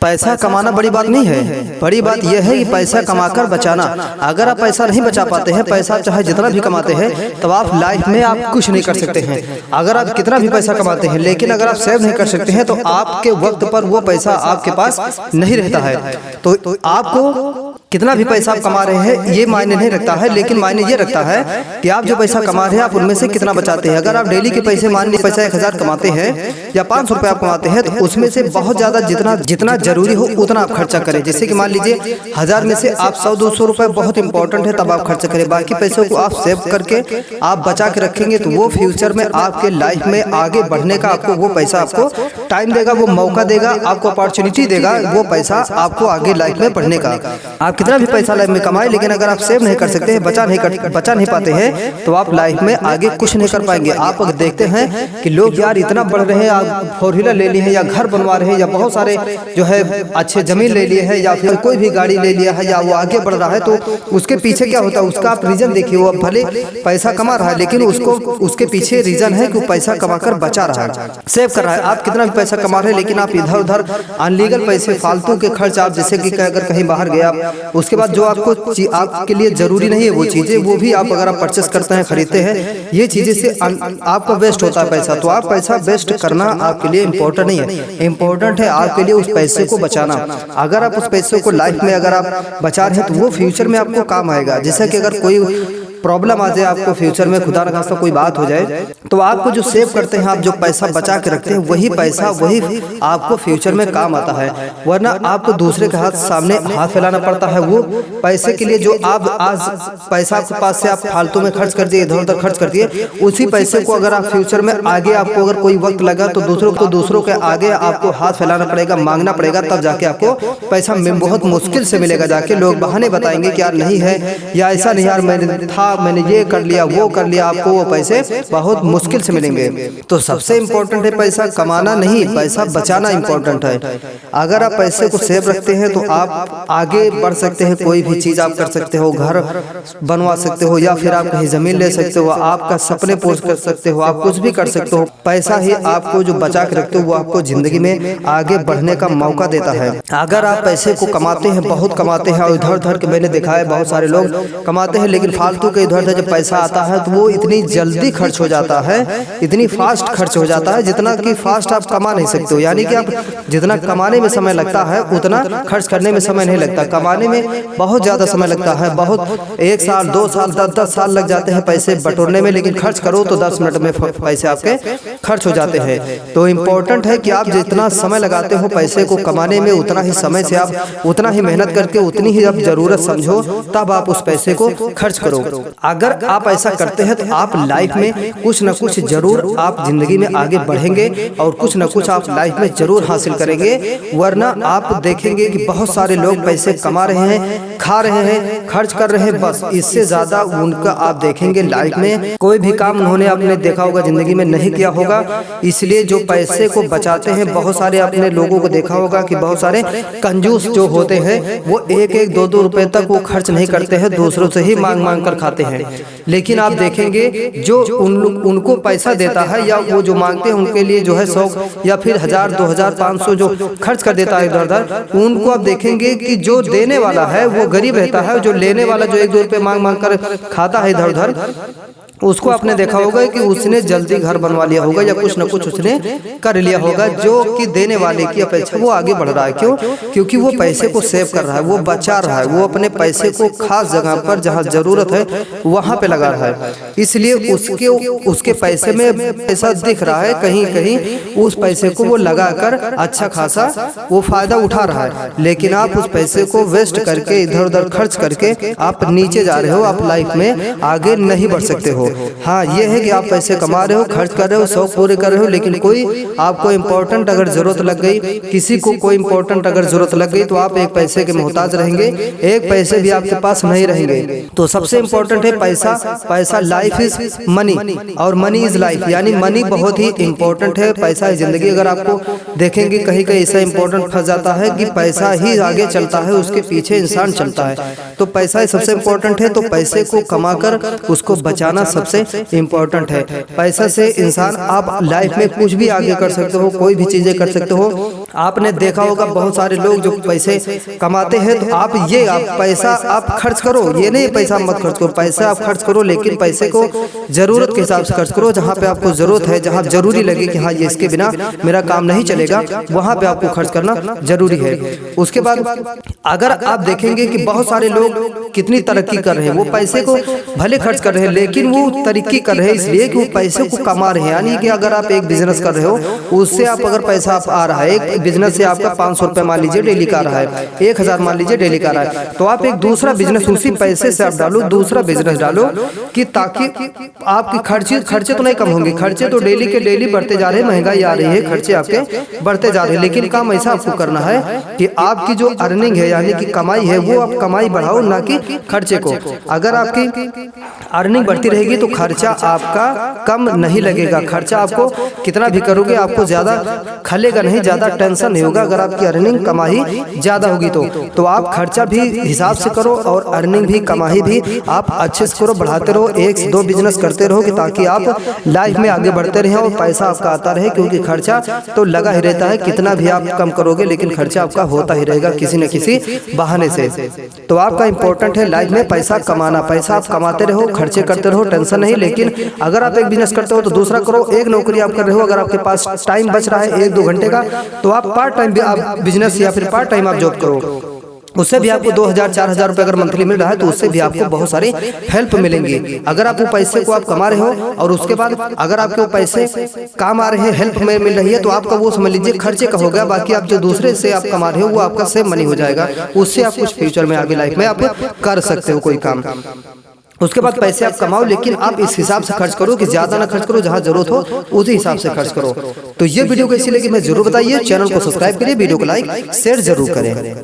पैसा कमाना बड़ी बात नहीं है, बड़ी बात यह है कि पैसा कमाकर बचाना। अगर आप पैसा नहीं बचा पाते हैं, पैसा चाहे जितना भी कमाते हैं, तब आप लाइफ में आप कुछ नहीं कर सकते हैं। अगर आप कितना भी पैसा कमाते हैं लेकिन अगर आप सेव नहीं कर सकते हैं तो आपके वक्त पर वो पैसा आपके पास नहीं रहता है। तो आपको कितना भी पैसा आप कमा रहे हैं ये मायने नहीं रखता है, लेकिन मायने ये रखता है कि आप जो पैसा कमा रहे हैं आप उनमें से कितना बचाते हैं। अगर आप डेली के पैसे मान लीजिए पैसा 1000 कमाते हैं या 500 रुपये आप कमाते हैं, तो उसमें से बहुत ज़्यादा जितना जरूरी हो उतना आप खर्चा करें। जैसे कि मान लीजिए 1000 में से आप 100-200 रुपये बहुत इंपॉर्टेंट है तब आप खर्च करें, बाकी पैसों को आप सेव करके आप बचा के रखेंगे तो वो फ्यूचर में आपके लाइफ में आगे बढ़ने का आपको वो पैसा आपको टाइम देगा, वो मौका देगा, आपको अपॉर्चुनिटी देगा, वो पैसा आपको आगे लाइफ में बढ़ने का। आप कितना भी पैसा लाइफ में कमाए लेकिन अगर आप सेव नहीं कर सकते हैं, बचा नहीं पाते हैं, तो आप लाइफ में आगे कुछ नहीं कर पाएंगे। आप अगर देखते हैं कि लोग यार इतना बढ़ रहे हैं, आप 4 व्हीलर ले लिए हैं या घर बनवा रहे हैं या बहुत सारे जो है अच्छे जमीन ले लिए हैं या फिर कोई भी गाड़ी ले लिया है या वो आगे बढ़ रहा है, तो उसके पीछे क्या होता है उसका आप रीजन देखिए। वो भले पैसा कमा रहा है लेकिन उसके पीछे रीजन है कि वो पैसा कमाकर बचा रहा है, सेव कर रहा है। आप कितना भी पैसा कमा रहे हैं लेकिन आप इधर उधर अनलीगल पैसे, फालतू के खर्च, आप जैसे कि अगर कहीं बाहर गए आप, उसके बाद जो आपके लिए जरूरी नहीं है वो चीजें, वो भी आप अगर आप परचेस करते हैं, खरीदते हैं, ये चीजें से आपका वेस्ट होता है पैसा। तो आप पैसा वेस्ट करना आपके लिए इम्पोर्टेंट नहीं है, इम्पोर्टेंट है आपके लिए उस पैसे को बचाना। अगर आप उस पैसे को लाइफ में अगर आप बचा रहे हैं तो वो फ्यूचर में आपको काम आएगा। जैसे कि अगर कोई प्रॉब्लम आ जाए आपको फ्यूचर में, खुदा न खास्ता कोई बात हो जाए, तो आपको जो सेव करते हैं, आप जो पैसा बचा के रखते हैं, वही पैसा वही आपको फ्यूचर में काम आता है। वरना आपको दूसरे के सामने हाथ फैलाना पड़ता है। वो पैसे के लिए जो आप आज पैसा आपके पास से आप फालतू में खर्च कर दिए, इधर उधर खर्च कर दिए, उसी पैसे को अगर आप फ्यूचर में आगे आपको अगर कोई वक्त लगा तो दूसरों के आगे आपको हाथ फैलाना पड़ेगा, मांगना पड़ेगा, तब जाके आपको पैसा बहुत मुश्किल से मिलेगा। जाके लोग बहाने बताएंगे कि यार नहीं है या ऐसा नहीं, यार मैंने ये कर लिया वो कर लिया, आपको वो पैसे बहुत मुश्किल से मिलेंगे। तो सबसे इम्पोर्टेंट है पैसा कमाना नहीं, पैसा बचाना इम्पोर्टेंट है। अगर आप पैसे को सेव रखते हैं तो आप आगे बढ़ सकते हैं, कोई भी चीज आप कर सकते हो, घर बनवा सकते हो या फिर आप कहीं जमीन ले सकते हो, आपका सपने पूर्ण कर सकते हो, आप कुछ भी कर सकते हो। पैसा ही आपको जो बचा के रखते हो वो आपको जिंदगी में आगे बढ़ने का मौका देता है। अगर आप पैसे को कमाते हैं, बहुत कमाते हैं, और इधर उधर के मैंने देखा है बहुत सारे लोग कमाते हैं लेकिन फालतू के इधर जब पैसा आता है तो वो इतनी जल्दी खर्च हो जाता है, इतनी फास्ट खर्च हो जाता है जितना कि फास्ट आप कमा नहीं सकते हो। यानी कि आप जितना कमाने में समय लगता है उतना खर्च करने में समय नहीं लगता। कमाने में बहुत ज़्यादा समय लगता है, बहुत 1 साल 2 साल 10 साल लग जाते हैं पैसे बटोरने में, लेकिन खर्च करो तो 10 मिनट में पैसे आपके खर्च हो जाते हैं। तो इम्पोर्टेंट है कि आप जितना समय लगाते हो पैसे को कमाने में, उतना ही समय से आप उतना ही मेहनत करके उतनी ही आप जरूरत समझो तब आप उस पैसे को खर्च करो। अगर आप ऐसा करते हैं तो आप लाइफ में कुछ न कुछ जरूर आप जिंदगी में आगे बढ़ेंगे और कुछ न कुछ आप लाइफ में जरूर हासिल करेंगे। वरना आप देखेंगे कि बहुत सारे लोग पैसे कमा रहे हैं, खा रहे हैं, खर्च कर रहे हैं, बस इससे ज्यादा उनका आप देखेंगे लाइफ में कोई भी काम उन्होंने आपने देखा होगा जिंदगी में नहीं किया होगा। इसलिए जो पैसे को बचाते हैं, बहुत सारे आपने लोगों को देखा होगा कि बहुत सारे कंजूस जो होते हैं वो 1-1 2-2 रुपए तक वो खर्च नहीं करते हैं, दूसरों से ही मांग कर खाते हैं। लेकिन आप देखेंगे जो उनको पैसा देता है या वो जो मांगते हैं उनके लिए जो है 100 या फिर 1000 2000 500 जो खर्च कर देता है इधर उधर, उनको आप देखेंगे कि जो देने वाला है वो गरीब रहता है, जो लेने वाला जो 1-2 रुपए मांग कर खाता है इधर उधर, उसको आपने देखा होगा कि उसने जल्दी घर बनवा लिया होगा या कुछ न कुछ उसने कर लिया होगा, जो कि देने वाले की अपेक्षा वो आगे बढ़ रहा है। क्यों? क्योंकि वो पैसे को सेव कर रहा है, वो बचा रहा है, वो अपने पैसे को खास जगह पर जहाँ जरूरत है वहाँ पे लगा रहा है। इसलिए उसके पैसे में पैसा दिख रहा है, कहीं कहीं उस पैसे को वो लगाकर अच्छा खासा वो फायदा उठा रहा है। लेकिन आप उस पैसे को वेस्ट करके इधर उधर खर्च करके आप नीचे जा रहे हो, आप लाइफ में आगे नहीं बढ़ सकते हो। हाँ, ये है कि आप पैसे कमा रहे हो, खर्च कर रहे हो, शौक पूरे कर रहे हो, लेकिन कोई आपको इम्पोर्टेंट अगर जरूरत लग गई, किसी को कोई इम्पोर्टेंट अगर जरूरत लग गई तो आप एक पैसे के मोहताज रहेंगे, एक पैसे भी आपके पास नहीं रहेंगे। तो सबसे इम्पोर्टेंट है पैसा। पैसा लाइफ इज मनी और मनी इज लाइफ, यानी मनी बहुत ही इम्पोर्टेंट है। पैसा है जिंदगी। अगर आपको देखेंगे कहीं कहीं ऐसा इम्पोर्टेंट फंस जाता है कि पैसा ही आगे चलता है, उसके पीछे इंसान चलता है। तो पैसा सबसे इम्पोर्टेंट है। तो पैसे को कमाकर उसको बचाना सबसे इम्पोर्टेंट है। पैसा से इंसान आप लाइफ में कुछ भी आगे कर सकते हो, कोई भी चीजें कर सकते हो। आपने देखा होगा बहुत सारे लोग जो पैसे कमाते हैं, तो आप पैसा आप खर्च करो, ये नहीं पैसा मत खर्च करो, पैसा आप खर्च करो लेकिन पैसे को जरूरत के हिसाब से खर्च करो। जहाँ पे आपको जरूरत है, जहाँ जरूरी लगे कि हाँ ये इसके बिना मेरा काम नहीं चलेगा, वहाँ पे आपको खर्च करना जरूरी है। उसके बाद अगर आप देखेंगे कि बहुत सारे लोग कितनी तरक्की कर रहे हैं, वो पैसे को भले खर्च कर रहे हैं लेकिन वो तरक्की कर रहे हैं इसलिए कि वो पैसे को कमा रहे हैं। यानी कि अगर आप एक बिजनेस कर रहे हो, उससे आप अगर पैसा आप आ रहा है, एक बिजनेस से आपका 500 रुपये मान लीजिए डेली का आ रहा है, 1000 मान लीजिए डेली का आ रहा है, तो आप एक दूसरा बिजनेस उसी पैसे से आप डालो, दूसरा बिजनेस डालो कि ताकि आपकी खर्चे तो नहीं कम होंगे, खर्चे तो डेली के डेली बढ़ते जा रहे हैं, महंगाई आ रही है, खर्चे आपके बढ़ते जा रहे हैं। लेकिन काम ऐसा आपको करना है कि आपकी जो अर्निंग है यानी कि कमाई है, वो आप कमाई बढ़ाओ ना कि खर्चे को। अगर आपकी अर्निंग बढ़ती रहेगी तो खर्चा आपका कम नहीं लगेगा, खर्चा आपको कितना भी करोगे आपको ज्यादा खलेगा नहीं, ज्यादा टेंशन नहीं होगा। अगर आपकी अर्निंग कमाई ज्यादा होगी तो आप खर्चा भी हिसाब से करो और अर्निंग भी कमाई भी आप अच्छे से करो, बढ़ाते रहो, 1 से 2 बिजनेस करते रहो कि ताकि आप लाइफ में आगे बढ़ते रहें और पैसा आपका आता रहे। क्योंकि खर्चा तो लगा ही रहता है, कितना भी आप कम करोगे लेकिन खर्चा आपका होता ही रहेगा किसी न किसी बहाने से। तो आपका इंपॉर्टेंट है लाइफ में पैसा कमाना, पैसा आप कमाते रहो, खर्चे करते रहो, टेंशन नहीं। लेकिन अगर आप एक बिजनेस करते हो तो दूसरा करो, एक नौकरी आप कर रहे हो, अगर आपके पास टाइम बच रहा है 1-2 घंटे का, तो आप पार्ट टाइम आप बिजनेस या फिर पार्ट टाइम आप जॉब करो, उससे भी आपको 2000-4000 रुपए अगर मंथली मिल रहा है तो उससे भी आपको बहुत सारी हेल्प मिलेंगी। अगर आप वो पैसे को आप कमा रहे हो और उसके बाद अगर आपके वो पैसे काम आ रहे हैं, हेल्प में मिल रही है, तो आपका वो समझ लीजिए खर्चे का हो गया। बाकी आप जो दूसरे से आप कमा रहे हो वो आपका सेव मनी हो जाएगा, उससे आप कुछ फ्यूचर में आगे लाइफ में आप कर सकते हो कोई काम। उसके बाद पैसे आप कमाओ लेकिन आप इस हिसाब से खर्च करो कि ज्यादा ना खर्च करो, जहां जरूरत हो उसी हिसाब से खर्च करो। तो ये वीडियो कैसी लगी मैं जरूर बताइए, चैनल को सब्सक्राइब करिए, वीडियो को लाइक शेयर जरूर करें।